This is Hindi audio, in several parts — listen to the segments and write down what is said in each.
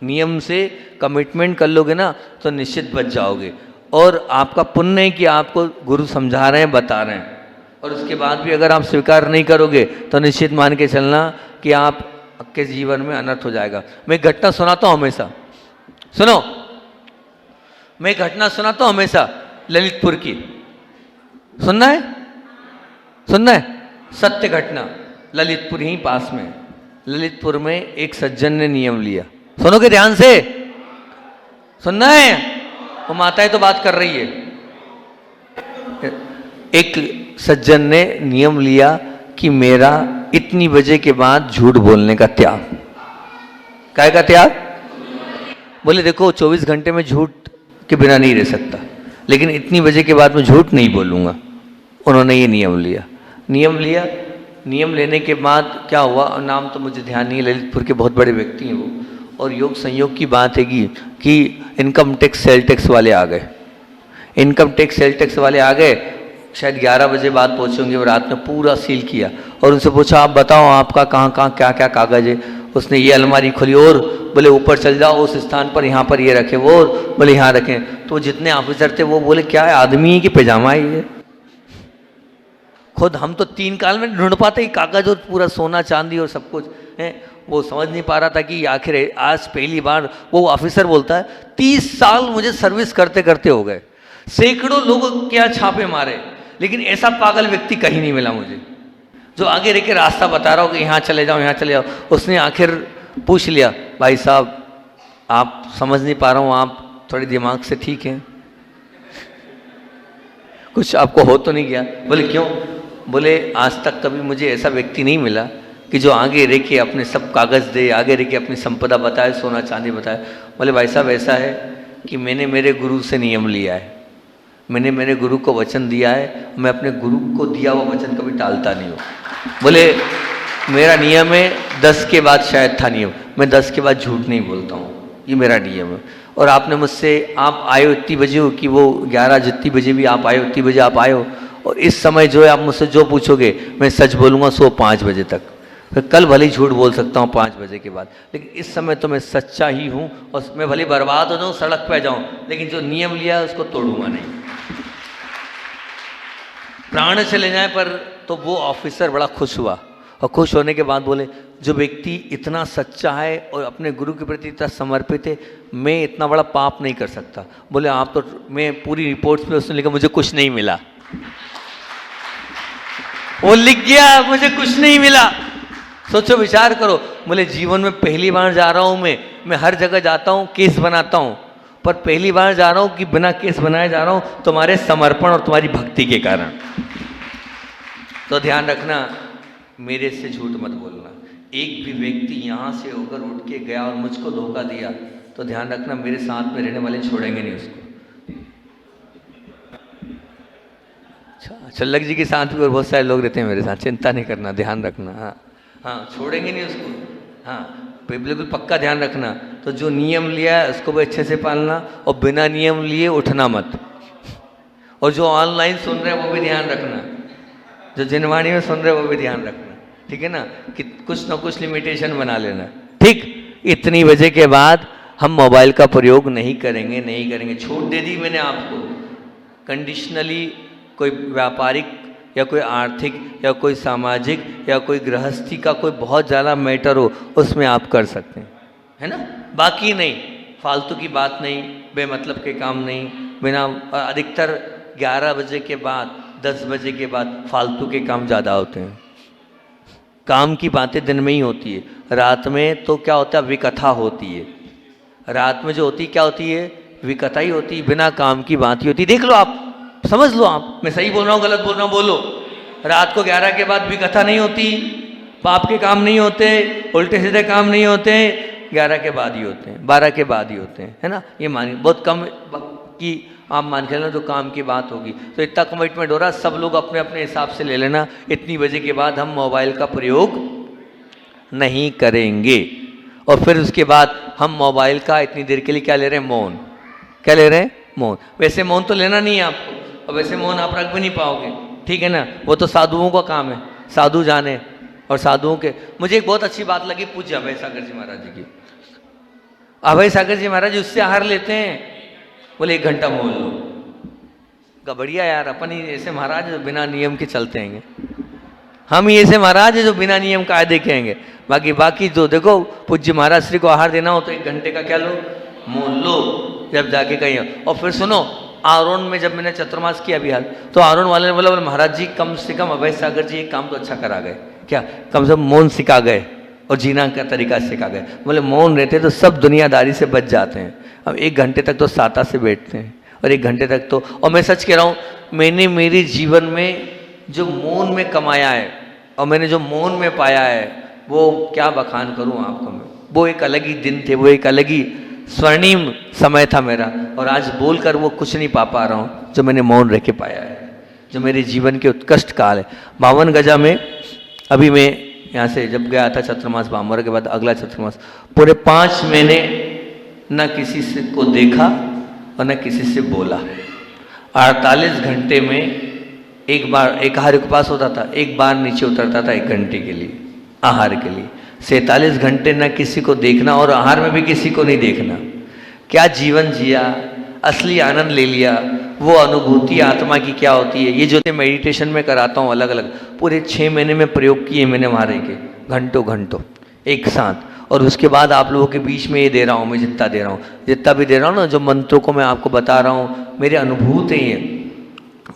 नियम से कमिटमेंट कर लोगे ना तो निश्चित बच जाओगे। और आपका पुण्य है कि आपको गुरु समझा रहे हैं, बता रहे हैं, और उसके बाद भी अगर आप स्वीकार नहीं करोगे तो निश्चित मान के चलना कि आपके जीवन में अनर्थ हो जाएगा। मैं एक घटना सुनाता हूँ हमेशा, सुनो, मैं एक घटना सुनाता हूँ हमेशा ललितपुर की। सुनना है? सुनना है? सत्य घटना, ललितपुर ही पास में। ललितपुर में एक सज्जन ने नियम लिया, सुनोगे ध्यान से, सुनना है? वो माताएं तो बात कर रही है। एक सज्जन ने नियम लिया कि मेरा इतनी बजे के बाद झूठ बोलने का त्याग। काय का त्याग? बोले देखो 24 घंटे में झूठ के बिना नहीं रह सकता, लेकिन इतनी बजे के बाद मैं झूठ नहीं बोलूँगा। उन्होंने ये नियम लिया। नियम लेने के बाद क्या हुआ, नाम तो मुझे ध्यान नहीं है, ललितपुर के बहुत बड़े व्यक्ति हैं वो। और योग संयोग की बात है कि इनकम टैक्स सेल टैक्स वाले आ गए। इनकम टैक्स सेल टैक्स वाले आ गए, शायद 11 बजे बाद पहुँचेंगे। वो रात में पूरा सील किया और उनसे पूछा आप बताओ आपका कहाँ कहाँ क्या क्या कागज़ है। उसने ये अलमारी खोली और बोले ऊपर चल जाओ उस स्थान पर, यहाँ पर ये रखे, वो और बोले यहाँ रखें। तो जितने ऑफिसर थे वो बोले क्या है आदमी है कि पैजामा है ये। खुद हम तो 3 काल में ढूंढ पाते ही कागज और पूरा सोना चांदी और सब कुछ है। वो समझ नहीं पा रहा था कि आखिर आज पहली बार वो ऑफिसर बोलता है 30 साल मुझे सर्विस करते करते हो गए, सैकड़ों लोगों क्या छापे मारे, लेकिन ऐसा पागल व्यक्ति कहीं नहीं मिला मुझे जो आगे रह के रास्ता बता रहा हो कि यहाँ चले जाओ यहाँ चले जाओ। उसने आखिर पूछ लिया भाई साहब आप समझ नहीं पा रहा हूँ, आप थोड़ी दिमाग से ठीक हैं, कुछ आपको हो तो नहीं गया? बोले क्यों? बोले आज तक कभी मुझे ऐसा व्यक्ति नहीं मिला कि जो आगे रह के अपने सब कागज़ दे, आगे रह के अपनी संपदा बताए, सोना चांदी बताए। बोले भाई साहब ऐसा है कि मैंने मेरे गुरु से नियम लिया है, मैंने मेरे गुरु को वचन दिया है, मैं अपने गुरु को दिया हुआ वचन कभी टालता नहीं हूँ। बोले मेरा नियम है 10 के बाद, शायद था नियम, मैं 10 के बाद झूठ नहीं बोलता हूँ, ये मेरा नियम है। और आपने मुझसे आप आए हो इतनी बजे हो कि वो 11 जितनी बजे भी आप आए हो उतनी बजे आप आए हो, और इस समय जो है आप मुझसे जो पूछोगे मैं सच बोलूँगा 5 बजे तक। फिर कल भले ही झूठ बोल सकता हूँ 5 बजे के बाद, लेकिन इस समय तो मैं सच्चा ही हूँ। और मैं भले बर्बाद हो जाऊँ, सड़क पे जाऊँ, लेकिन जो नियम लिया है उसको तोड़ूंगा नहीं। प्राण चले जाए पर तो वो ऑफिसर बड़ा खुश हुआ, और खुश होने के बाद बोले जो व्यक्ति इतना सच्चा है और अपने गुरु के प्रति इतना समर्पित है, मैं इतना बड़ा पाप नहीं कर सकता। बोले आप तो, मैं पूरी रिपोर्ट्स में उसने लिखा मुझे कुछ नहीं मिला, वो लिख गया मुझे कुछ नहीं मिला। सोचो विचार करो। बोले जीवन में पहली बार जा रहा हूं मैं हर जगह जाता हूं केस बनाता हूं, पर पहली बार जा रहा हूं कि बिना केस बनाए जा रहा हूं तुम्हारे समर्पण और तुम्हारी भक्ति के कारण। तो ध्यान रखना मेरे से झूठ मत बोलना। एक भी व्यक्ति यहाँ से होकर उठ के गया और मुझको धोखा दिया तो ध्यान रखना मेरे साथ में रहने वाले छोड़ेंगे नहीं उसको। चल्लक जी के साथ भी और बहुत सारे लोग रहते हैं मेरे साथ, चिंता नहीं करना, ध्यान रखना। हाँ छोड़ेंगे नहीं उसको, हाँ बिल्कुल पक्का ध्यान रखना। तो जो नियम लिया है उसको भी अच्छे से पालना, और बिना नियम लिए उठना मत। और जो ऑनलाइन सुन रहे हैं वो भी ध्यान रखना, जो जिनवाणी में सुन रहे हैं वो भी ध्यान रखना, ठीक है ना, कि कुछ ना कुछ लिमिटेशन बना लेना। ठीक, इतनी बजे के बाद हम मोबाइल का प्रयोग नहीं करेंगे। छूट दे दी मैंने आपको कंडीशनली। कोई व्यापारिक या कोई आर्थिक या कोई सामाजिक या कोई गृहस्थी का कोई बहुत ज़्यादा मैटर हो उसमें आप कर सकते हैं, है ना। बाकी नहीं, फालतू की बात नहीं, बेमतलब के काम नहीं, बिना। अधिकतर 11 बजे के बाद 10 बजे के बाद फालतू के काम ज़्यादा होते हैं। काम की बातें दिन में ही होती है, रात में तो क्या होता है विकथा होती है। रात में जो होती क्या होती है, विकथा ही होती है, बिना काम की बात ही होती है। देख लो आप, समझ लो आप, मैं सही बोल रहा हूँ गलत बोल रहा हूँ बोलो। रात को 11 के बाद भी कथा नहीं होती, पाप के काम नहीं होते, उल्टे सीधे काम नहीं होते, 11 के बाद ही होते हैं, 12 के बाद ही होते हैं, है ना। ये मानिए बहुत कम की आप मान के लेना जो काम की बात होगी। तो इतना कमिटमेंट हो रहा है, सब लोग अपने अपने हिसाब से ले लेना। इतनी बजे के बाद हम मोबाइल का प्रयोग नहीं करेंगे। और फिर उसके बाद हम मोबाइल का इतनी देर के लिए क्या ले रहे हैं, मौन। क्या ले रहे हैं, मौन। वैसे मौन तो लेना नहीं है आपको, और वैसे मौन आप रख भी नहीं पाओगे, ठीक है ना। वो तो साधुओं का काम है, साधु जाने। और साधुओं के, मुझे एक बहुत अच्छी बात लगी पूज्य अभय सागर जी महाराज जी की। अभय सागर जी महाराज उससे आहार लेते हैं, बोले 1 घंटा मोल लो। का बढ़िया यार, अपन ही ऐसे महाराज जो बिना नियम के चलते हैं, हम ही ऐसे महाराज है जो बिना नियम कायदे के आएंगे। बाकी जो देखो पूज्य महाराज श्री को आहार देना हो तो 1 घंटे का क्या लो, मोल लो, जब जाके कहीं। और फिर सुनो, आरोन में जब मैंने चतुर्मास किया बिहार, तो आरोन वाले ने बोला बोले महाराज जी कम से कम अभय सागर जी एक काम तो अच्छा करा गए, क्या कम से कम मौन सिखा गए और जीना का तरीका सिखा गए। बोले मौन रहते तो सब दुनियादारी से बच जाते हैं। हम 1 घंटे तक तो साता से बैठते हैं और 1 घंटे तक तो, और मैं सच कह रहा हूँ, मैंने मेरे जीवन में जो मौन में कमाया है और मैंने जो मौन में पाया है, वो क्या बखान करूँ आपको मैं। वो एक अलग ही दिन थे, वो एक अलग ही स्वर्णिम समय था मेरा, और आज बोलकर वो कुछ नहीं पा रहा हूँ जो मैंने मौन रह के पाया है, जो मेरे जीवन के उत्कृष्ट काल है। 52 गजा में अभी मैं यहाँ से जब गया था चतुर्मास बामर के बाद अगला चतुर्मास, पूरे 5 महीने न किसी से को देखा और न किसी से बोला। 48 घंटे में एक बार एक आहार उपवास होता था, एक बार नीचे उतरता था 1 घंटे के लिए आहार के लिए। 47 घंटे न किसी को देखना और आहार में भी किसी को नहीं देखना। क्या जीवन जिया, असली आनंद ले लिया। वो अनुभूति आत्मा की क्या होती है, ये जो मेडिटेशन में कराता हूँ अलग अलग, पूरे 6 महीने में प्रयोग किए मैंने वहाँ रह के, घंटों एक साथ। और उसके बाद आप लोगों के बीच में ये दे रहा हूँ मैं, जितना दे रहा हूँ, जितना भी दे रहा हूँ ना, जो मंत्रों को मैं आपको बता रहा हूँ, मेरे अनुभूत है ये।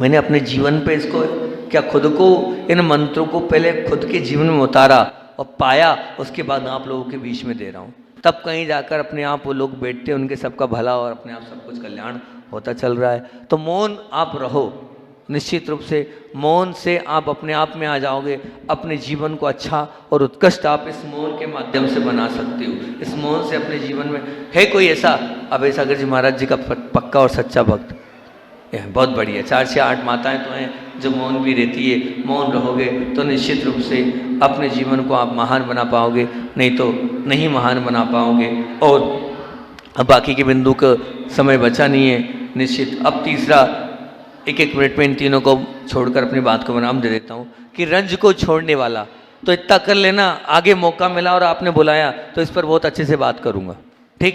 मैंने अपने जीवन पे इसको क्या खुद को इन मंत्रों को पहले खुद के जीवन में उतारा और पाया, उसके बाद आप लोगों के बीच में दे रहा हूँ। तब कहीं जाकर अपने आप वो लोग बैठते, उनके सबका भला और अपने आप सब कुछ कल्याण होता चल रहा है। तो मौन आप रहो, निश्चित रूप से मौन से आप अपने आप में आ जाओगे। अपने जीवन को अच्छा और उत्कृष्ट आप इस मौन के माध्यम से बना सकते हो। इस मौन से अपने जीवन में है कोई ऐसा अभय सागर जी महाराज जी का पक्का और सच्चा भक्त, बहुत बढ़िया। 4 से 8 माताएं तो हैं जो मौन भी रहती है। मौन रहोगे तो निश्चित रूप से अपने जीवन को आप महान बना पाओगे, नहीं तो नहीं महान बना पाओगे। और अब बाकी के बिंदु का समय बचा नहीं है निश्चित। अब तीसरा 1-1 मिनट में इन तीनों को छोड़कर अपनी बात को नाम दे देता हूँ कि रंज को छोड़ने वाला। तो इतना कर लेना, आगे मौका मिला और आपने बुलाया तो इस पर बहुत अच्छे से बात करूँगा, ठीक।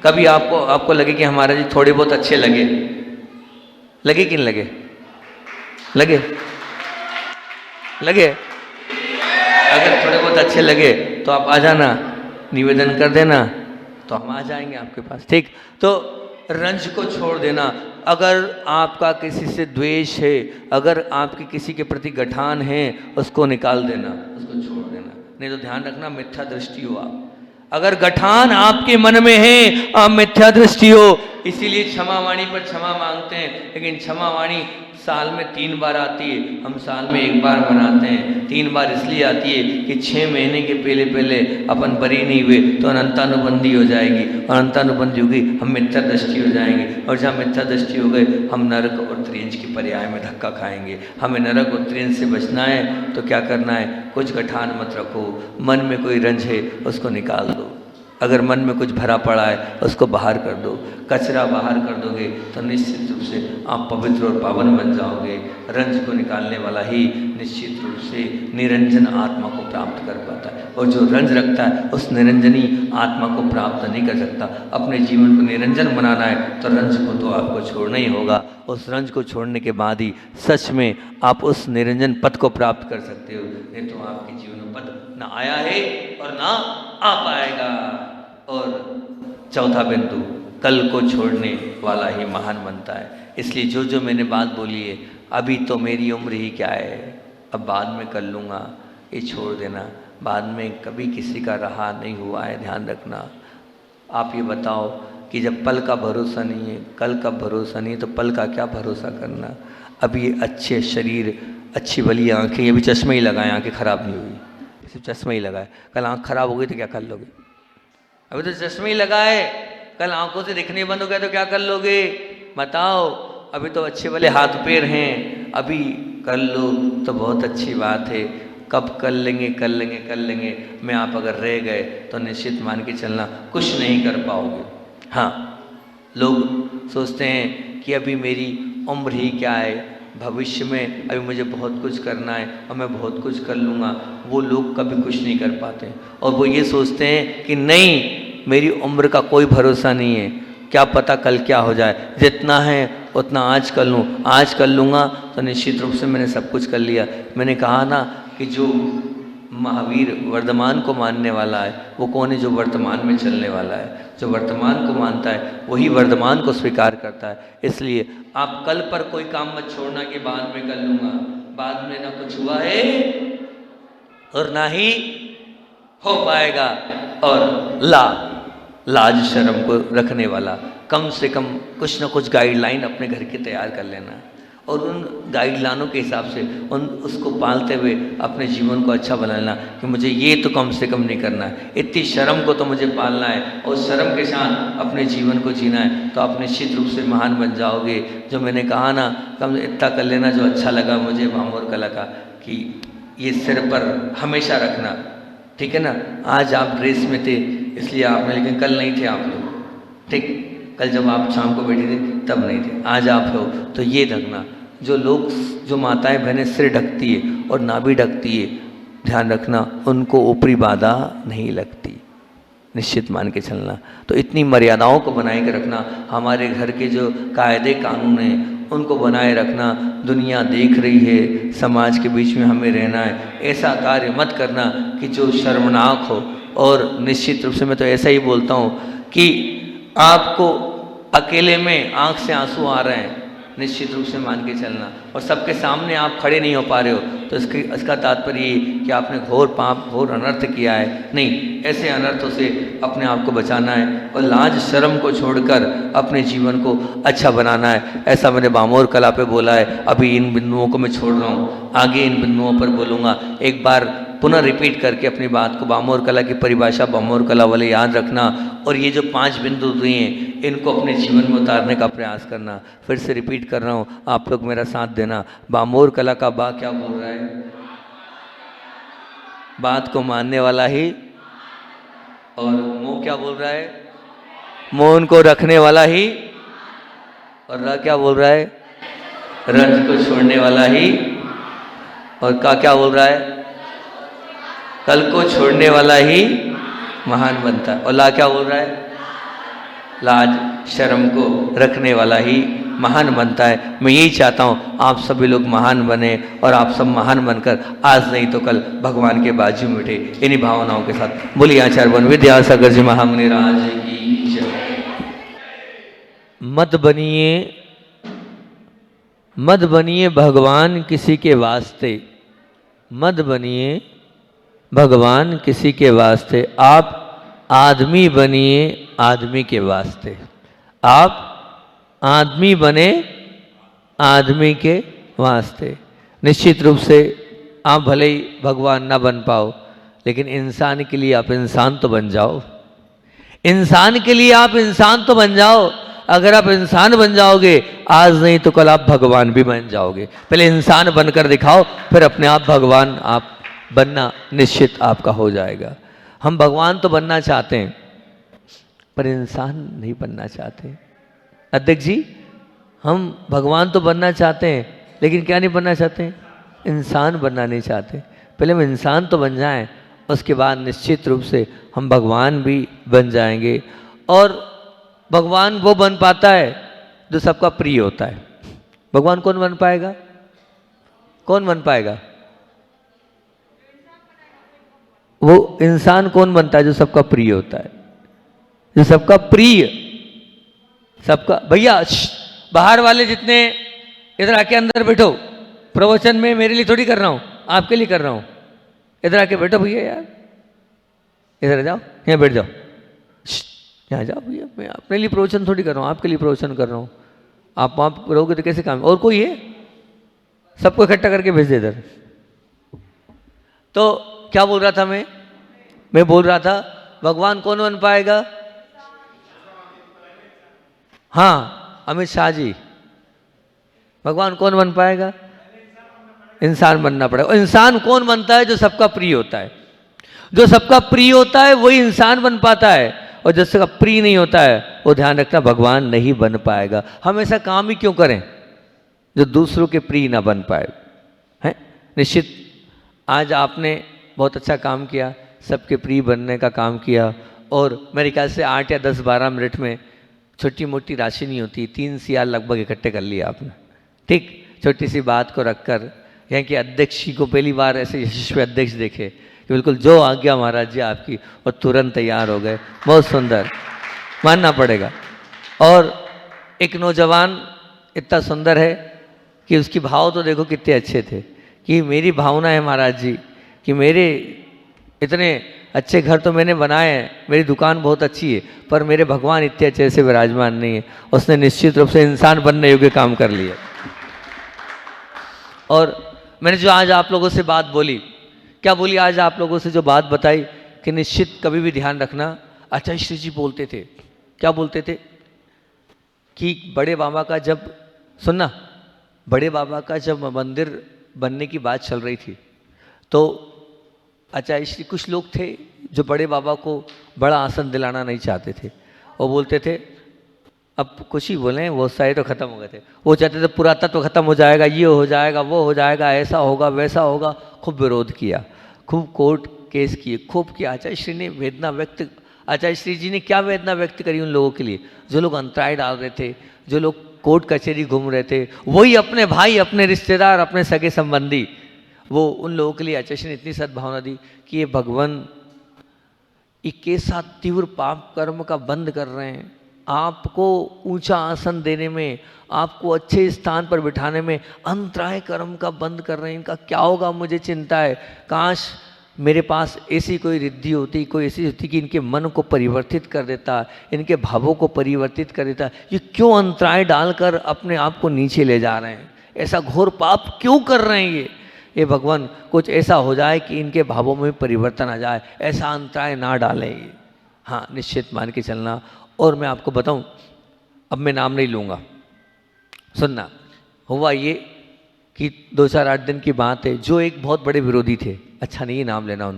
कभी आपको लगे कि हमारे जी थोड़े बहुत अच्छे लगे कि नहीं लगे? अगर थोड़े बहुत अच्छे लगे तो आप आ जाना, निवेदन कर देना, तो हम आ जाएंगे आपके पास, ठीक। तो रंज को छोड़ देना। अगर आपका किसी से द्वेष है, अगर आपकी किसी के प्रति गठान है, उसको निकाल देना, उसको छोड़ देना। नहीं तो ध्यान रखना मिथ्या दृष्टि हो आप। अगर गठान आपके मन में है, आप मिथ्या दृष्टि हो। इसीलिए क्षमा वाणी पर क्षमा मांगते हैं, लेकिन क्षमा वाणी साल में 3 बार आती है, हम साल में 1 बार मनाते हैं। 3 बार इसलिए आती है कि 6 महीने के पहले अपन बरी नहीं हुए तो अनंतानुबंधी हो जाएगी, और अनंतानुबंधी होगी हम मिथ्या दृष्टि हो जाएंगे, और जहाँ मिथ्या दृष्टि हो गए हम नरक और त्रियंज की पर्याय में धक्का खाएंगे। हमें नरक और त्रियंज से बचना है तो क्या करना है, कुछ गठान मत रखो। मन में कोई रंज है उसको निकाल दो, अगर मन में कुछ भरा पड़ा है उसको बाहर कर दो। कचरा बाहर कर दोगे तो निश्चित रूप से आप पवित्र और पावन बन जाओगे। रंज को निकालने वाला ही निश्चित रूप से निरंजन आत्मा को प्राप्त कर पाता है, और जो रंज रखता है उस निरंजनी आत्मा को प्राप्त नहीं कर सकता। अपने जीवन को निरंजन बनाना है तो रंज को तो आपको छोड़ना ही होगा। उस रंज को छोड़ने के बाद ही सच में आप उस निरंजन पद को प्राप्त कर सकते हो, नहीं तो आपके जीवन में पद ना आया है और ना आ पाएगा। और चौथा बिंदु, कल को छोड़ने वाला ही महान बनता है। इसलिए जो जो मैंने बात बोली है, अभी तो मेरी उम्र ही क्या है, अब बाद में कर लूँगा, ये छोड़ देना। बाद में कभी किसी का रहा नहीं हुआ है, ध्यान रखना। आप ये बताओ कि जब पल का भरोसा नहीं है, कल का भरोसा नहीं है, तो पल का क्या भरोसा करना। अभी अच्छे शरीर, अच्छी भली आँखें, ये भी चश्मे ही लगाए, आँखें ख़राब नहीं हुई, सिर्फ चश्मा ही लगाए। कल आँख खराब हो गई तो क्या कर लोगे? अभी तो चश्मे ही लगाए, कल आंखों से दिखने बंद हो गया तो क्या कर लोगे? बताओ। अभी तो अच्छे वाले हाथ पैर हैं, अभी कर लो तो बहुत अच्छी बात है। कब कर लेंगे में आप अगर रह गए तो निश्चित मान के चलना कुछ नहीं कर पाओगे। हाँ, लोग सोचते हैं कि अभी मेरी उम्र ही क्या है, भविष्य में अभी मुझे बहुत कुछ करना है और मैं बहुत कुछ कर लूँगा। वो लोग कभी कुछ नहीं कर पाते, और वो ये सोचते हैं कि नहीं, मेरी उम्र का कोई भरोसा नहीं है, क्या पता कल क्या हो जाए, जितना है उतना आज कर लूँ, आज कर लूँगा तो निश्चित रूप से मैंने सब कुछ कर लिया। मैंने कहा ना कि जो महावीर वर्तमान को मानने वाला है वो कौन है? जो वर्तमान में चलने वाला है। जो वर्तमान को मानता है वही वर्तमान को स्वीकार करता है। इसलिए आप कल पर कोई काम मत छोड़ना कि बाद में कर लूँगा, बाद में ना कुछ हुआ है और ना ही हो पाएगा। और लाज शर्म को रखने वाला कम से कम कुछ ना कुछ गाइडलाइन अपने घर की तैयार कर लेना और उन गाइडलाइनों के हिसाब से उसको पालते हुए अपने जीवन को अच्छा बनाना कि मुझे ये तो कम से कम नहीं करना है, इतनी शर्म को तो मुझे पालना है और शर्म के साथ अपने जीवन को जीना है। तो आप निश्चित रूप से महान बन जाओगे। जो मैंने कहा ना, कम इतना कर लेना जो अच्छा लगा मुझे भामोर कला का, कि ये सिर पर हमेशा रखना, ठीक है ना। आज आप ड्रेस में थे इसलिए आपने, लेकिन कल नहीं थे आप लोग, ठीक। कल जब आप शाम को बैठे थे तब नहीं थे, आज आप हो तो ये ढकना। जो लोग, जो माताएं बहनें सिर ढकती है और नाभि ढकती है, ध्यान रखना उनको ऊपरी बाधा नहीं लगती, निश्चित मान के चलना। तो इतनी मर्यादाओं को बनाए के रखना, हमारे घर के जो कायदे कानून हैं उनको बनाए रखना। दुनिया देख रही है, समाज के बीच में हमें रहना है, ऐसा कार्य मत करना कि जो शर्मनाक हो। और निश्चित रूप से मैं तो ऐसा ही बोलता हूँ कि आपको अकेले में आंख से आंसू आ रहे हैं, निश्चित रूप से मान के चलना। और सबके सामने आप खड़े नहीं हो पा रहे हो तो इसका तात्पर्य ये कि आपने घोर पाप, घोर अनर्थ किया है। नहीं, ऐसे अनर्थों से अपने आप को बचाना है और लाज शर्म को छोड़कर अपने जीवन को अच्छा बनाना है। ऐसा मैंने भामोर कला पे बोला है। अभी इन बिंदुओं को मैं छोड़ रहा हूँ, आगे इन बिंदुओं पर बोलूँगा। एक बार पुनः रिपीट करके अपनी बात को, भामोर कला की परिभाषा भामोर कला वाले याद रखना और ये जो 5 बिंदु दिए हैं इनको अपने जीवन में उतारने का प्रयास करना। फिर से रिपीट कर रहा हूँ, आप लोग मेरा साथ देना। भामोर कला का बा क्या बोल रहा है? बात को मानने वाला ही। और मोह क्या बोल रहा है? मौन को रखने वाला ही। और र क्या बोल रहा है? रंज को छोड़ने वाला ही। और का क्या बोल रहा है? कल को छोड़ने वाला ही महान बनता है। और ला क्या बोल रहा है? लाज शर्म को रखने वाला ही महान बनता है। मैं यही चाहता हूँ आप सभी लोग महान बने और आप सब महान बनकर आज नहीं तो कल भगवान के बाजू में उठे। इन्हीं भावनाओं के साथ बोलिए आचार्य वन विद्यासागर जी महामुनि राज की जय। मत बनिए भगवान किसी के वास्ते, मत बनिए भगवान किसी के वास्ते, आप आदमी बनिए आदमी के वास्ते। आप आदमी बने आदमी के वास्ते। निश्चित रूप से आप भले ही भगवान ना बन पाओ, लेकिन इंसान के लिए आप इंसान तो बन जाओ। इंसान के लिए आप इंसान तो बन जाओ। अगर आप इंसान बन जाओगे आज नहीं तो कल आप भगवान भी बन जाओगे। पहले इंसान बनकर दिखाओ, फिर अपने आप भगवान आप बनना निश्चित आपका हो जाएगा। हम भगवान तो बनना चाहते हैं पर इंसान नहीं बनना चाहते। अध्यक्ष जी, हम भगवान तो बनना चाहते हैं लेकिन क्या नहीं बनना चाहते? इंसान बनना नहीं चाहते। पहले हम इंसान तो बन जाएं, उसके बाद निश्चित रूप से हम भगवान भी बन जाएंगे। और भगवान वो बन पाता है जो सबका प्रिय होता है। भगवान कौन बन पाएगा? कौन बन पाएगा? वो इंसान कौन बनता है जो सबका प्रिय होता है, जो सबका प्रिय, सबका। भैया बाहर वाले जितने, इधर आके अंदर बैठो। प्रवचन में मेरे लिए थोड़ी कर रहा हूं, आपके लिए कर रहा हूं। इधर आके बैठो भैया, यार इधर जाओ, यहाँ बैठ जाओ, यहाँ जाओ भैया। मैं अपने लिए प्रवचन थोड़ी कर रहा हूँ, आपके लिए प्रवचन कर रहा हूँ। आप वहाँ रहोगे तो कैसे काम? और कोई है? सबको इकट्ठा करके भेज दे इधर। तो क्या बोल रहा था मैं बोल रहा था भगवान कौन बन पाएगा? हाँ, अमित शाह जी, भगवान कौन बन पाएगा? इंसान बनना पड़ेगा। इंसान कौन बनता है? जो सबका प्रिय होता है। जो सबका प्रिय होता है वही इंसान बन पाता है, और जिसका प्रिय नहीं होता है वो ध्यान रखना भगवान नहीं बन पाएगा। हम ऐसा काम ही क्यों करें जो दूसरों के प्रिय ना बन पाए? हैं? निश्चित आज आपने बहुत अच्छा काम किया, सबके प्रिय बनने का काम किया, और मेरे ख्याल से 8 या 10-12 मिनट में, छोटी मोटी राशि नहीं होती, 3 CR लगभग इकट्ठे कर लिया आपने। ठीक, छोटी सी बात को रखकर यहाँ के अध्यक्ष जी को पहली बार ऐसे यशस्वी अध्यक्ष देखे कि बिल्कुल जो आज्ञा महाराज जी आपकी, और तुरंत तैयार हो गए। बहुत सुंदर, मानना पड़ेगा। और एक नौजवान इतना सुंदर है कि उसकी भाव तो देखो कितने अच्छे थे कि मेरी भावना है महाराज जी कि मेरे इतने अच्छे घर तो मैंने बनाए हैं, मेरी दुकान बहुत अच्छी है, पर मेरे भगवान इतने अच्छे से विराजमान नहीं है। उसने निश्चित रूप से इंसान बनने योग्य काम कर लिया। और मैंने जो आज आप लोगों से बात बोली, क्या बोली आज आप लोगों से जो बात बताई कि निश्चित कभी भी ध्यान रखना। आचार्य श्री जी बोलते थे, क्या बोलते थे कि बड़े बाबा का जब, सुनना, बड़े बाबा का जब मंदिर बनने की बात चल रही थी तो आचार्य श्री, कुछ लोग थे जो बड़े बाबा को बड़ा आसन दिलाना नहीं चाहते थे। वो बोलते थे, अब कुछ ही बोले, वो सारे तो खत्म हो गए थे, वो चाहते थे पुरातत्व खत्म हो जाएगा, ये हो जाएगा, वो हो जाएगा, ऐसा होगा वैसा होगा। खूब विरोध किया, खूब कोर्ट केस किए, खूब किया। आचार्य श्री ने वेदना व्यक्त, आचार्य श्री जी ने क्या वेदना व्यक्त करी उन लोगों के लिए जो लोग अंतराय डाल रहे थे, जो लोग कोर्ट कचहरी घूम रहे थे, वही अपने भाई, अपने रिश्तेदार, अपने सगे संबंधी, वो उन लोगों के लिए आचार्य श्री ने इतनी सद्भावना दी कि ये भगवान के साथ तीव्र पाप कर्म का बंद कर रहे हैं, आपको ऊंचा आसन देने में, आपको अच्छे स्थान पर बिठाने में अंतराय कर्म का बंद कर रहे हैं। इनका क्या होगा मुझे चिंता है। काश मेरे पास ऐसी कोई रिद्धि होती, कोई ऐसी होती कि इनके मन को परिवर्तित कर देता, इनके भावों को परिवर्तित कर देता। ये क्यों अंतराय डालकर अपने आप को नीचे ले जा रहे हैं, ऐसा घोर पाप क्यों कर रहे हैं ये भगवान, कुछ ऐसा हो जाए कि इनके भावों में परिवर्तन आ जाए, ऐसा अंतराय ना डालें ये। हाँ, निश्चित मान के चलना। और मैं आपको बताऊं, अब मैं नाम नहीं लूँगा, सुनना। हुआ ये कि 2-4-8 दिन की बात है, जो एक बहुत बड़े विरोधी थे, अच्छा नहीं नाम लेना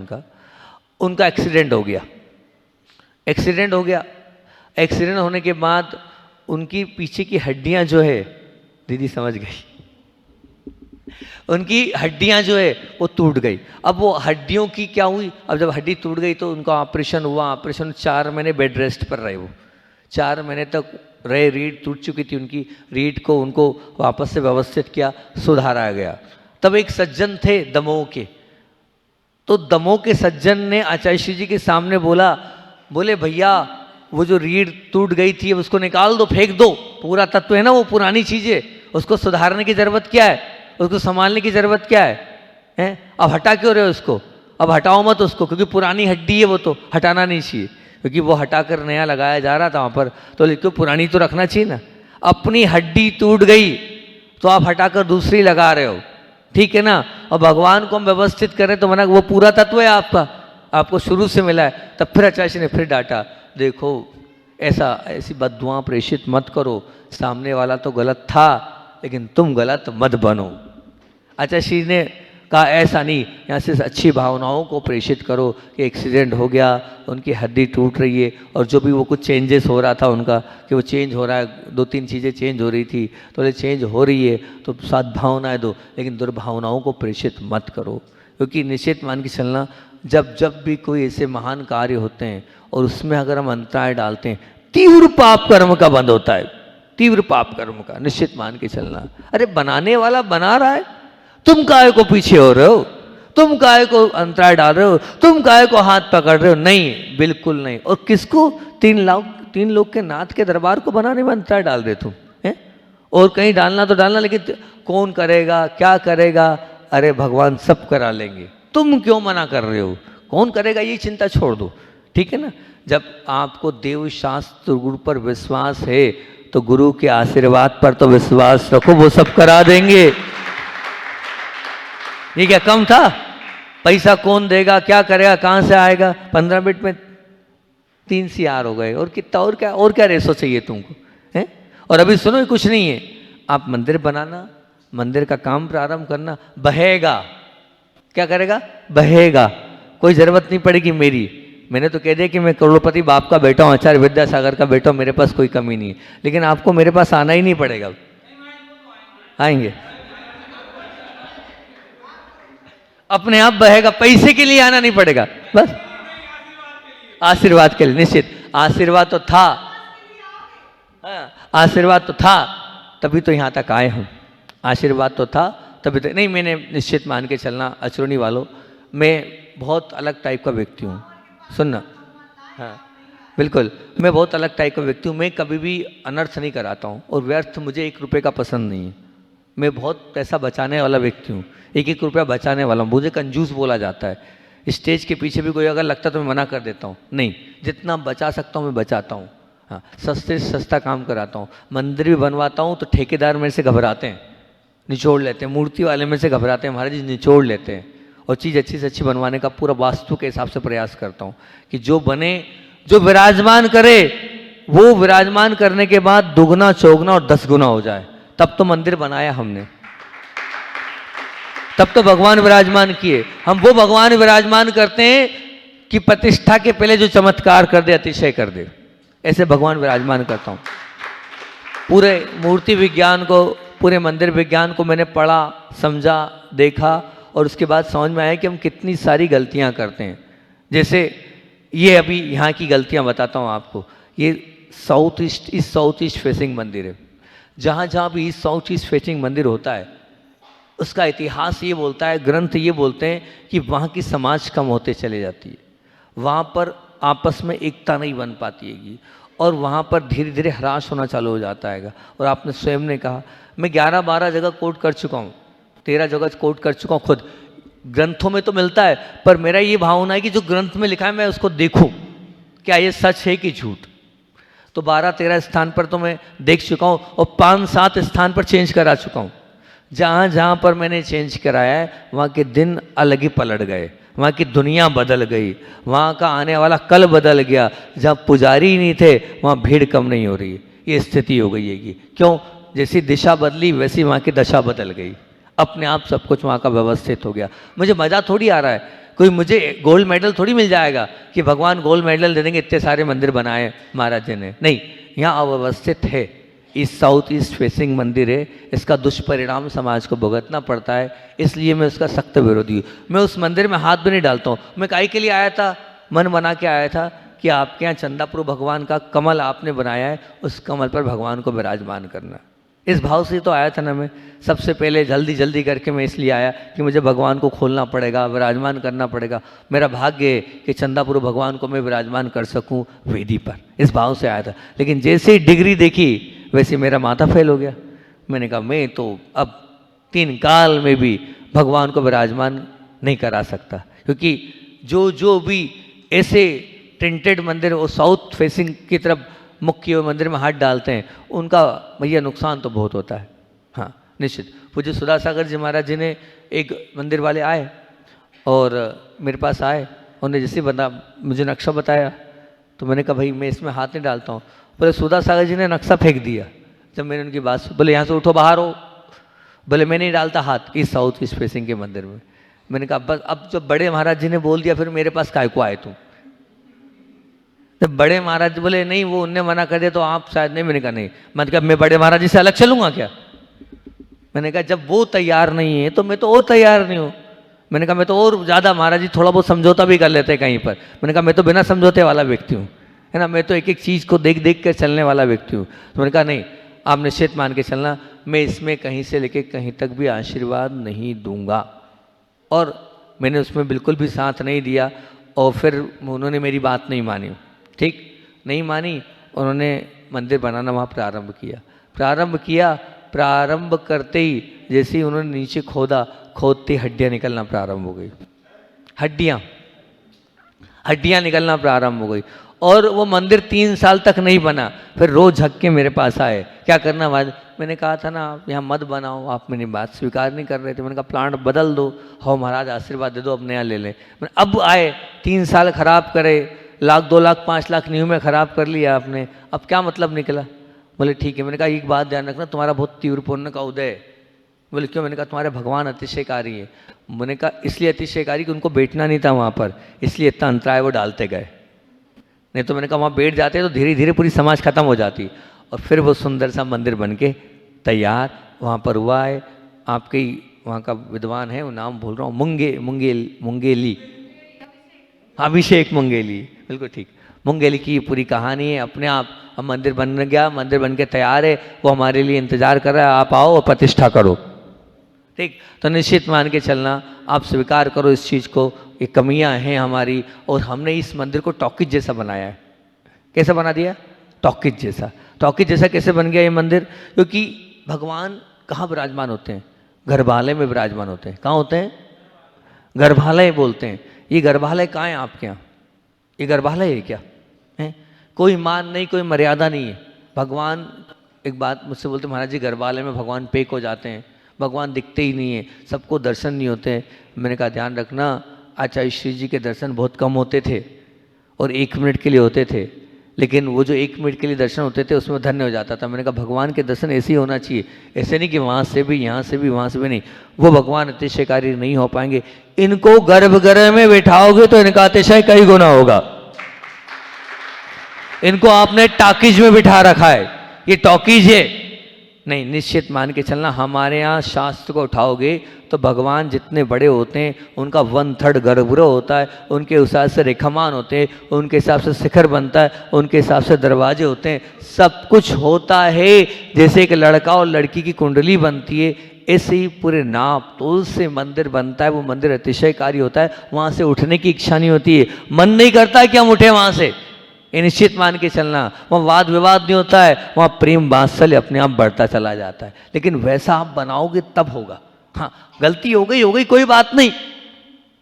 उनका एक्सीडेंट हो गया। एक्सीडेंट हो गया, एक्सीडेंट होने के बाद उनकी पीछे की हड्डियां जो है, दीदी समझ गई, उनकी हड्डियां जो है वो टूट गई। अब वो हड्डियों की क्या हुई, अब जब हड्डी टूट गई तो उनका ऑपरेशन हुआ। ऑपरेशन 4 महीने बेड रेस्ट पर रहे, वो 4 महीने तक रहे। रीढ़ टूट चुकी थी उनकी, रीढ़ को उनको वापस से व्यवस्थित किया, सुधारा गया। तब एक सज्जन थे दमोह के, तो दमोह के सज्जन ने आचार्य श्री जी के सामने बोले भैया वो जो रीढ़ टूट गई थी उसको निकाल दो, फेंक दो, पूरा तत्व है ना, वो पुरानी चीज़ है, उसको सुधारने की ज़रूरत क्या है, उसको संभालने की ज़रूरत क्या है? अब हटा क्यों रहे हो उसको? अब हटाओ मत उसको, क्योंकि पुरानी हड्डी है, वो तो हटाना नहीं चाहिए, क्योंकि वो हटाकर नया लगाया जा रहा था वहाँ पर, तो लेकिन पुरानी तो रखना चाहिए ना। अपनी हड्डी टूट गई तो आप हटाकर दूसरी लगा रहे हो, ठीक है ना। और भगवान को हम व्यवस्थित करें तो मना, वो पूरा तत्व है आपका, आपको शुरू से मिला है। तब फिर आचार्य ने फिर डांटा, देखो ऐसी बद्दुआ प्रेषित मत करो, सामने वाला तो गलत था लेकिन तुम गलत मत बनो। आचार्य श्री ने कहा ऐसा नहीं, यहाँ से अच्छी भावनाओं को प्रेषित करो कि एक्सीडेंट हो गया, उनकी हड्डी टूट रही है, और जो भी वो कुछ चेंजेस हो रहा था उनका, कि वो चेंज हो रहा है, 2-3 चीज़ें चेंज हो रही थी, तो ये चेंज हो रही है तो सद्भावनाएं दो, लेकिन दुर्भावनाओं को प्रेषित मत करो। क्योंकि निश्चित मान के चलना, जब भी कोई ऐसे महान कार्य होते हैं और उसमें अगर हम अंतराय डालते हैं, तीव्र पाप कर्म का बंद होता है, तीव्र पाप कर्म का, निश्चित मान के चलना। अरे बनाने वाला बना रहा है, तुम काहे को पीछे हो रहे हो, तुम काहे को अंतराय डाल रहे हो, तुम काहे को हाथ पकड़ रहे हो? नहीं, बिल्कुल नहीं। और किसको? 3 लोग के नाथ के दरबार को बनाने में अंतराय डाल रहे तुम हैं? और कहीं डालना तो डालना, लेकिन कौन करेगा, क्या करेगा? अरे भगवान सब करा लेंगे, तुम क्यों मना कर रहे हो? कौन करेगा ये चिंता छोड़ दो, ठीक है ना। जब आपको देव शास्त्र गुरु पर विश्वास है तो गुरु के आशीर्वाद पर तो विश्वास रखो, वो सब करा देंगे। ये क्या कम था? पैसा कौन देगा, क्या करेगा, कहाँ से आएगा? 15 मिनट में 3 CR हो गए, और कितना, और क्या रेसो चाहिए तुमको है? और अभी सुनो, कुछ नहीं है, आप मंदिर बनाना, मंदिर का काम प्रारंभ करना, बहेगा। क्या करेगा? बहेगा, कोई जरूरत नहीं पड़ेगी मेरी। मैंने तो कह दिया कि मैं करोड़पति बाप का बेटा हूँ, आचार्य विद्यासागर का बेटा हूँ, मेरे पास कोई कमी नहीं है, लेकिन आपको मेरे पास आना ही नहीं पड़ेगा। आएंगे, अपने आप बहेगा, पैसे के लिए आना नहीं पड़ेगा, बस आशीर्वाद के लिए निश्चित आशीर्वाद तो था। हाँ, आशीर्वाद तो था तभी तो यहाँ तक आए हम। आशीर्वाद तो था तभी तो नहीं, मैंने निश्चित मान के चलना अचरणी वालों, मैं बहुत अलग टाइप का व्यक्ति हूँ। सुनना, हाँ बिल्कुल, मैं बहुत अलग टाइप का व्यक्ति हूँ। मैं कभी भी अनर्थ नहीं कराता हूँ और व्यर्थ मुझे 1 रुपये का पसंद नहीं है। मैं बहुत पैसा बचाने वाला व्यक्ति हूँ, 1-1 रुपया बचाने वाला हूँ। मुझे कंजूस बोला जाता है, स्टेज के पीछे भी कोई अगर लगता तो मैं मना कर देता हूँ, नहीं जितना बचा सकता हूँ मैं बचाता हूँ। हाँ, सस्ते से सस्ता काम कराता हूँ। मंदिर भी बनवाता हूँ तो ठेकेदार मेरे से घबराते हैं, निचोड़ लेते हैं। मूर्ति वाले मेरे से घबराते हैं, महाराज जी निचोड़ लेते हैं। और चीज़ अच्छी से अच्छी बनवाने का पूरा वास्तु के हिसाब से प्रयास करता हूँ कि जो बने, जो विराजमान करे वो विराजमान करने के बाद दुगना चौगना और 10 गुना हो जाए, तब तो मंदिर बनाया हमने, तब तो भगवान विराजमान किए। हम वो भगवान विराजमान करते हैं कि प्रतिष्ठा के पहले जो चमत्कार कर दे, अतिशय कर दे, ऐसे भगवान विराजमान करता हूँ। पूरे मूर्ति विज्ञान को, पूरे मंदिर विज्ञान को मैंने पढ़ा, समझा, देखा और उसके बाद समझ में आया कि हम कितनी सारी गलतियाँ करते हैं। जैसे ये अभी यहाँ की गलतियाँ बताता हूँ आपको। ये साउथ ईस्ट फेसिंग मंदिर है। जहाँ जहाँ भी ईस्ट साउथ ईस्ट फेसिंग मंदिर होता है उसका इतिहास ये बोलता है, ग्रंथ ये बोलते हैं कि वहाँ की समाज कम होते चले जाती है, वहाँ पर आपस में एकता नहीं बन पाती है और वहाँ पर धीरे धीरे ह्रास होना चालू हो जाता है। और आपने स्वयं ने कहा, मैं 11-12 जगह कोट कर चुका हूँ, 13 जगह कोट कर चुका हूँ खुद। ग्रंथों में तो मिलता है पर मेरा ये भावना है कि जो ग्रंथ में लिखा है मैं उसको देखूँ, क्या ये सच है कि झूठ। तो 12-13 स्थान पर तो मैं देख चुका हूँ और 5-7 स्थान पर चेंज करा चुका हूँ। जहाँ जहाँ पर मैंने चेंज कराया है वहाँ के दिन अलग ही पलट गए, वहाँ की दुनिया बदल गई, वहाँ का आने वाला कल बदल गया। जहाँ पुजारी ही नहीं थे वहाँ भीड़ कम नहीं हो रही है, ये स्थिति हो गई है कि क्यों, जैसी दिशा बदली वैसी वहाँ की दशा बदल गई। अपने आप सब कुछ वहाँ का व्यवस्थित हो गया। मुझे मज़ा थोड़ी आ रहा है, कोई मुझे गोल्ड मेडल थोड़ी मिल जाएगा कि भगवान गोल्ड मेडल दे देंगे, इतने सारे मंदिर बनाए महाराज जी ने। नहीं, यहाँ अव्यवस्थित है। इस साउथ ईस्ट फेसिंग मंदिर है, इसका दुष्परिणाम समाज को भुगतना पड़ता है, इसलिए मैं उसका सख्त विरोधी हूँ। मैं उस मंदिर में हाथ भी नहीं डालता हूँ। मैं काहे के लिए आया था, मन बना के आया था कि आपके यहाँ चंदापुर भगवान का कमल आपने बनाया है, उस कमल पर भगवान को विराजमान करना, इस भाव से तो आया था ना। मैं सबसे पहले जल्दी जल्दी करके मैं इसलिए आया कि मुझे भगवान को खोलना पड़ेगा, विराजमान करना पड़ेगा। मेरा भाग्य है कि चंदापुर भगवान को मैं विराजमान कर सकूं वेदी पर, इस भाव से आया था। लेकिन जैसे ही डिग्री देखी वैसे मेरा माथा फेल हो गया। मैंने कहा मैं तो अब 3 काल में भी भगवान को विराजमान नहीं करा सकता, क्योंकि जो भी ऐसे टेंटेड मंदिर वो साउथ फेसिंग की तरफ मुख किए हुए मंदिर में हाथ डालते हैं, उनका भैया नुकसान तो बहुत होता है। हाँ निश्चित। पूज्य सुधा सागर जी महाराज जी ने, एक मंदिर वाले आए और मेरे पास आए, उन्होंने जैसे मुझे नक्शा बताया तो मैंने कहा भाई मैं इसमें हाथ नहीं डालता हूँ। बोले सुधा सागर जी ने नक्शा फेंक दिया। जब मैंने उनकी बात, बोले यहाँ से उठो बाहर हो। बोले मैं नहीं डालता हाथ इस साउथ ईस्ट फेसिंग के मंदिर में। मैंने कहा बस अब जब बड़े महाराज जी ने बोल दिया फिर मेरे पास काय को आए तुम। जब बड़े महाराज बोले नहीं, वो उनने मना कर दिया तो आप शायद नहीं। मैंने कहा नहीं, मैंने कहा मैं बड़े महाराज जी से अलग चलूंगा क्या। मैंने कहा जब वो तैयार नहीं है तो मैं तो और तैयार नहीं हूँ। मैंने कहा मैं तो और ज़्यादा, महाराज जी थोड़ा बहुत समझौता भी कर लेते हैं कहीं पर। मैंने कहा मैं तो बिना समझौते वाला व्यक्ति हूँ, है ना। मैं तो एक एक चीज़ को देख देख कर चलने वाला व्यक्ति हूँ। तो मैंने कहा नहीं, आप निश्चित मान के चलना, मैं इसमें कहीं से लेके कहीं तक भी आशीर्वाद नहीं दूंगा। और मैंने उसमें बिल्कुल भी साथ नहीं दिया और फिर उन्होंने मेरी बात नहीं मानी। ठीक नहीं मानी, उन्होंने मंदिर बनाना वहाँ प्रारंभ किया। प्रारंभ करते ही जैसे ही उन्होंने नीचे खोदते हड्डियाँ निकलना प्रारंभ हो गई। हड्डियाँ निकलना प्रारंभ हो गई। और वो मंदिर 3 साल तक नहीं बना। फिर रोज झक के मेरे पास आए, क्या करना बाद। मैंने कहा था ना आप यहाँ मत बनाओ, आप मेरी बात स्वीकार नहीं कर रहे थे। मैंने कहा प्लांट बदल दो, हो महाराज आशीर्वाद दे दो, अब नया ले लें। अब आए, 3 साल खराब करे, 1 लाख 2 लाख 5 लाख न्यू में ख़राब कर लिया आपने, अब क्या मतलब निकला। बोले ठीक है। मैंने कहा एक बात ध्यान रखना, तुम्हारा बहुत तीव्र पुण्य का उदय है। बोले क्यों। मैंने कहा तुम्हारे भगवान अतिशयकारी है। मैंने कहा इसलिए अतिशयकारी कि उनको बैठना नहीं था वहाँ पर, इसलिए इतना अंतराय वो डालते गए। नहीं तो मैंने कहा वहाँ बैठ जाते तो धीरे धीरे पूरी समाज खत्म हो जाती। और फिर वो सुंदर सा मंदिर बन के तैयार वहाँ पर हुआ है। आपके वहाँ का विद्वान है, वो नाम भूल रहा हूँ, मुंगेली, अभिषेक मुंगेली, बिल्कुल ठीक। मुंगेली की पूरी कहानी है अपने आप। अब मंदिर बन गया, मंदिर बन के तैयार है, वो हमारे लिए इंतजार कर रहा है, आप आओ और प्रतिष्ठा करो। ठीक, तो निश्चित मान के चलना, आप स्वीकार करो इस चीज़ को, ये कमियां हैं हमारी, और हमने इस मंदिर को टॉकीज जैसा बनाया है। कैसा बना दिया? टॉकीज जैसा। टॉकीज जैसा कैसे बन गया ये मंदिर? क्योंकि भगवान कहाँ विराजमान होते हैं? गर्भालय में विराजमान होते हैं। कहाँ होते हैं? गर्भालय बोलते हैं। ये गर्भालय कहाँ है आपके यहाँ? ये गर्भालय है क्या? है कोई मान नहीं, कोई मर्यादा नहीं है। भगवान, एक बात मुझसे बोलते, महाराज जी गर्भालय में भगवान पेक हो जाते हैं, भगवान दिखते ही नहीं है, सबको दर्शन नहीं होते। मैंने कहा ध्यान रखना, आचार्य श्री जी के दर्शन बहुत कम होते थे और 1 मिनट के लिए होते थे, लेकिन वो जो 1 मिनट के लिए दर्शन होते थे उसमें धन्य हो जाता था। मैंने कहा भगवान के दर्शन ऐसे ही होना चाहिए, ऐसे नहीं कि वहाँ से भी, यहाँ से भी, वहाँ से भी नहीं। वो भगवान अतिशयकारी नहीं हो पाएंगे। इनको गर्भगृह में बैठाओगे तो इनका अतिशय कई गुना होगा। इनको आपने टॉकीज में बिठा रखा है, ये टॉकीज है नहीं। निश्चित मान के चलना, हमारे यहाँ शास्त्र को उठाओगे तो भगवान जितने बड़े होते हैं उनका 1/3 गर्भगृह होता है, उनके हिसाब से रेखामान होते हैं, उनके हिसाब से शिखर बनता है, उनके हिसाब से दरवाजे होते हैं, सब कुछ होता है। जैसे एक लड़का और लड़की की कुंडली बनती है, ऐसे ही पूरे नाप तोल से मंदिर बनता है। वो मंदिर अतिशयकारी होता है, वहाँ से उठने की इच्छा नहीं होती है, मन नहीं करता है कि हम उठे वहाँ से। ये निश्चित मान के चलना, वहाँ वाद विवाद नहीं होता है, वहाँ प्रेम वात्सल्य अपने आप बढ़ता चला जाता है। लेकिन वैसा आप बनाओगे तब होगा। हाँ, गलती हो गई कोई बात नहीं,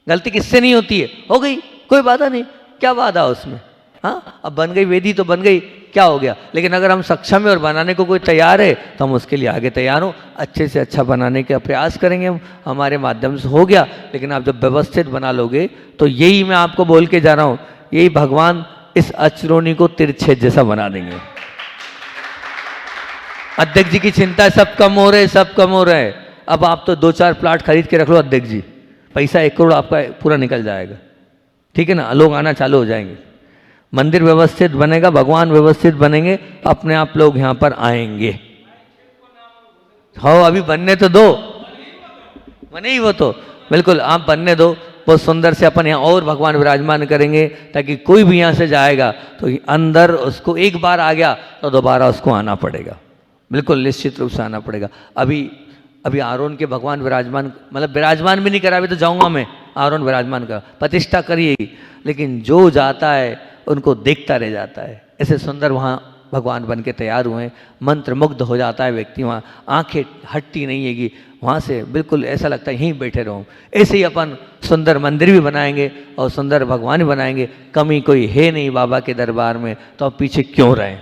गलती किससे नहीं होती है, हो गई कोई बाधा नहीं, क्या बाधा उसमें। हाँ, अब बन गई वेदी तो बन गई, क्या हो गया। लेकिन अगर हम सक्षम है और बनाने को कोई तैयार है तो हम उसके लिए आगे तैयार हो, अच्छे से अच्छा बनाने का प्रयास करेंगे हम, हमारे माध्यम से हो गया। लेकिन आप जब व्यवस्थित बना लोगे तो यही मैं आपको बोल के जा रहा हूँ, यही भगवान इस अचरोनी को तिरछे जैसा बना देंगे। अध्यक्ष जी की चिंता है, सब कम हो रहे, सब कम हो रहे हैं। अब आप तो 2-4 प्लाट खरीद के रख लो अध्यक्ष जी, पैसा 1 करोड़ आपका पूरा निकल जाएगा। ठीक है ना, लोग आना चालू हो जाएंगे, मंदिर व्यवस्थित बनेगा, भगवान व्यवस्थित बनेंगे, अपने आप लोग यहाँ पर आएंगे। हाँ, अभी बनने तो दो, बने ही वो तो, बिल्कुल आप बनने दो। बहुत सुंदर से अपन यहाँ और भगवान विराजमान करेंगे, ताकि कोई भी यहाँ से जाएगा तो अंदर उसको एक बार आ गया तो दोबारा उसको आना पड़ेगा, बिल्कुल निश्चित रूप से आना पड़ेगा। अभी आरोन के भगवान विराजमान, मतलब विराजमान भी नहीं करा, अभी तो जाऊँगा मैं, आरोन विराजमान का प्रतिष्ठा करिएगी, लेकिन जो जाता है उनको देखता रह जाता है। ऐसे सुंदर वहाँ भगवान बन के तैयार हुए हैं, मंत्र मुग्ध हो जाता है व्यक्ति, वहाँ आंखें हटती नहीं हैगी, वहाँ से बिल्कुल ऐसा लगता है यहीं बैठे रहूँ। ऐसे ही अपन सुंदर मंदिर भी बनाएंगे और सुंदर भगवान भी बनाएंगे। कमी कोई है नहीं बाबा के दरबार में, तो अब पीछे क्यों रहें।